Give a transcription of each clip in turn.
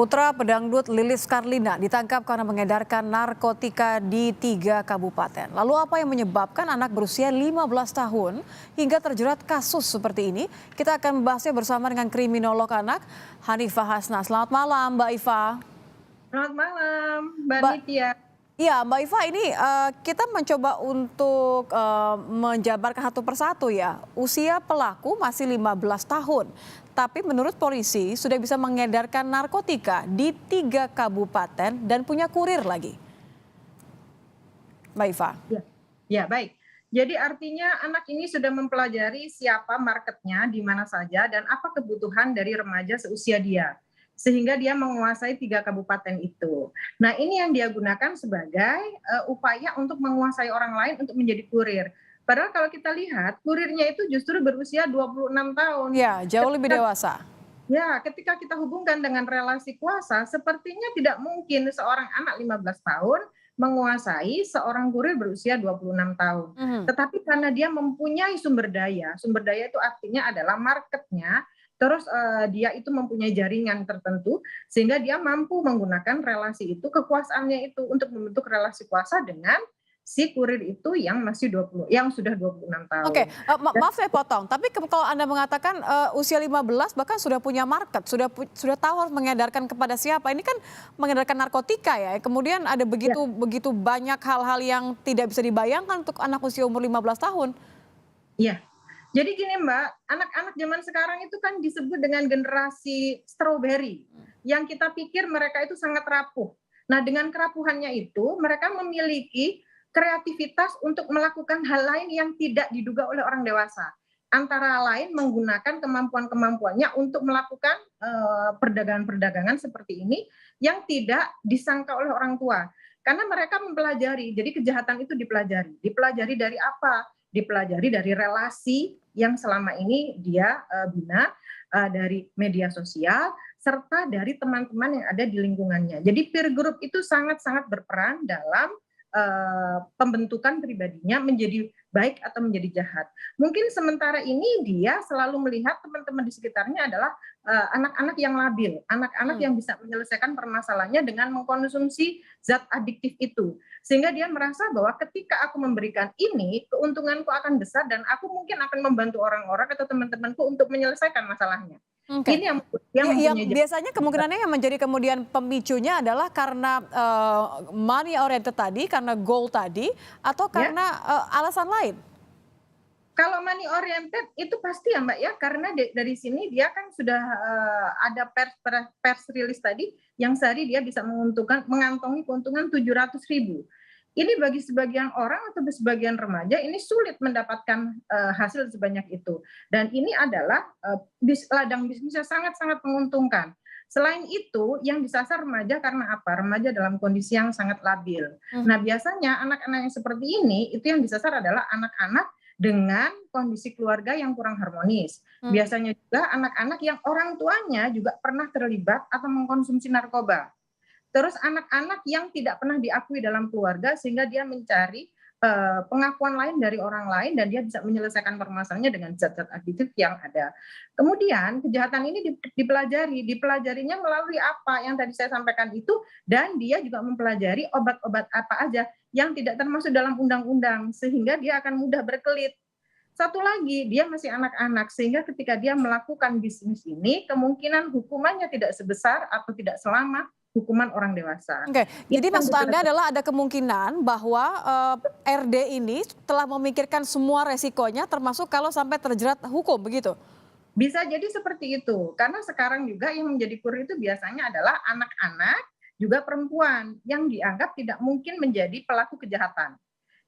Putra pedangdut Lilis Karlina ditangkap karena mengedarkan narkotika di 3 kabupaten. Lalu apa yang menyebabkan anak berusia 15 tahun hingga terjerat kasus seperti ini? Kita akan membahasnya bersama dengan kriminolog anak Hanifah Hasna. Selamat malam Mbak Iva. Selamat malam, Mbak Mbak, Nitya. iya Mbak Iva, ini kita mencoba untuk menjabarkan satu persatu ya. Usia pelaku masih 15 tahun. Tapi menurut polisi sudah bisa mengedarkan narkotika di 3 kabupaten dan punya kurir lagi. Mbak Iva. Ya, baik. Jadi artinya anak ini sudah mempelajari siapa marketnya di mana saja dan apa kebutuhan dari remaja seusia dia. Sehingga dia menguasai 3 kabupaten itu. Nah, ini yang dia gunakan sebagai upaya untuk menguasai orang lain untuk menjadi kurir. Padahal kalau kita lihat, kurirnya itu justru berusia 26 tahun. Ya, jauh lebih dewasa. Ya, ketika kita hubungkan dengan relasi kuasa, sepertinya tidak mungkin seorang anak 15 tahun menguasai seorang kurir berusia 26 tahun. Mhm. Tetapi karena dia mempunyai sumber daya itu artinya adalah marketnya, terus dia itu mempunyai jaringan tertentu, sehingga dia mampu menggunakan relasi itu, kekuasaannya itu untuk membentuk relasi kuasa dengan si kurir itu yang sudah 26 Oke, tahun. Dan maaf saya potong, tapi kalau Anda mengatakan usia 15 bahkan sudah punya market, sudah tahu harus mengedarkan kepada siapa. Ini kan mengedarkan narkotika ya. Kemudian ada ya, begitu banyak hal-hal yang tidak bisa dibayangkan untuk anak usia umur 15 tahun. iya. Jadi gini Mbak, anak-anak zaman sekarang itu kan disebut dengan generasi strawberry, yang kita pikir mereka itu sangat rapuh. Nah, dengan kerapuhannya itu, mereka memiliki kreativitas untuk melakukan hal lain yang tidak diduga oleh orang dewasa. Antara lain menggunakan kemampuan-kemampuannya untuk melakukan perdagangan-perdagangan seperti ini yang tidak disangka oleh orang tua. Karena mereka mempelajari, jadi kejahatan itu dipelajari. Dipelajari dari apa? Dipelajari dari relasi yang selama ini dia bina, dari media sosial serta dari teman-teman yang ada di lingkungannya. Jadi peer group itu sangat-sangat berperan dalam pembentukan pribadinya menjadi baik atau menjadi jahat. Mungkin sementara ini dia selalu melihat teman-teman di sekitarnya adalah anak-anak yang labil, anak-anak Hmm. yang bisa menyelesaikan permasalahannya dengan mengkonsumsi zat adiktif itu. Sehingga dia merasa bahwa ketika aku memberikan ini, keuntunganku akan besar dan aku mungkin akan membantu orang-orang atau teman-temanku untuk menyelesaikan masalahnya. Oke. Ini yang Ya, yang mempunyai biasanya kemungkinannya yang menjadi kemudian pemicunya adalah karena money oriented tadi, karena goal tadi, atau ya. karena alasan lain. Kalau money oriented itu pasti ya Mbak ya, karena dari sini dia kan sudah ada pers release tadi yang sehari dia bisa mengantongi keuntungan 700.000. Ini bagi sebagian orang atau sebagian remaja ini sulit mendapatkan hasil sebanyak itu. Dan ini adalah ladang bisnis yang sangat-sangat menguntungkan. Selain itu, yang disasar remaja karena apa? Remaja dalam kondisi yang sangat labil. Nah, Mhm. biasanya anak-anak yang seperti ini, itu yang disasar adalah anak-anak dengan kondisi keluarga yang kurang harmonis. Mhm. Biasanya juga anak-anak yang orang tuanya juga pernah terlibat atau mengkonsumsi narkoba. Terus anak-anak yang tidak pernah diakui dalam keluarga sehingga dia mencari pengakuan lain dari orang lain dan dia bisa menyelesaikan permasalahannya dengan zat-zat adiktif yang ada. Kemudian kejahatan ini dipelajarinya melalui apa yang tadi saya sampaikan itu dan dia juga mempelajari obat-obat apa aja yang tidak termasuk dalam undang-undang sehingga dia akan mudah berkelit. Satu lagi, dia masih anak-anak sehingga ketika dia melakukan bisnis ini kemungkinan hukumannya tidak sebesar atau tidak selama hukuman orang dewasa. Oke, Ini jadi yang maksud Anda adalah ada kemungkinan bahwa RD ini telah memikirkan semua resikonya termasuk kalau sampai terjerat hukum, begitu? bisa jadi seperti itu. Karena sekarang juga yang menjadi kurir itu biasanya adalah anak-anak juga perempuan yang dianggap tidak mungkin menjadi pelaku kejahatan.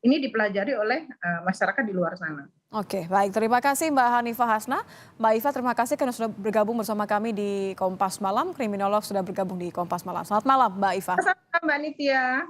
Ini dipelajari oleh masyarakat di luar sana. Oke, baik. Terima kasih Mbak Hanifah Hasna. Mbak Iva, terima kasih karena sudah bergabung bersama kami di Kompas Malam. Kriminolog sudah bergabung di Kompas Malam. Selamat malam, Mbak Iva. Sama Mbak Nitya.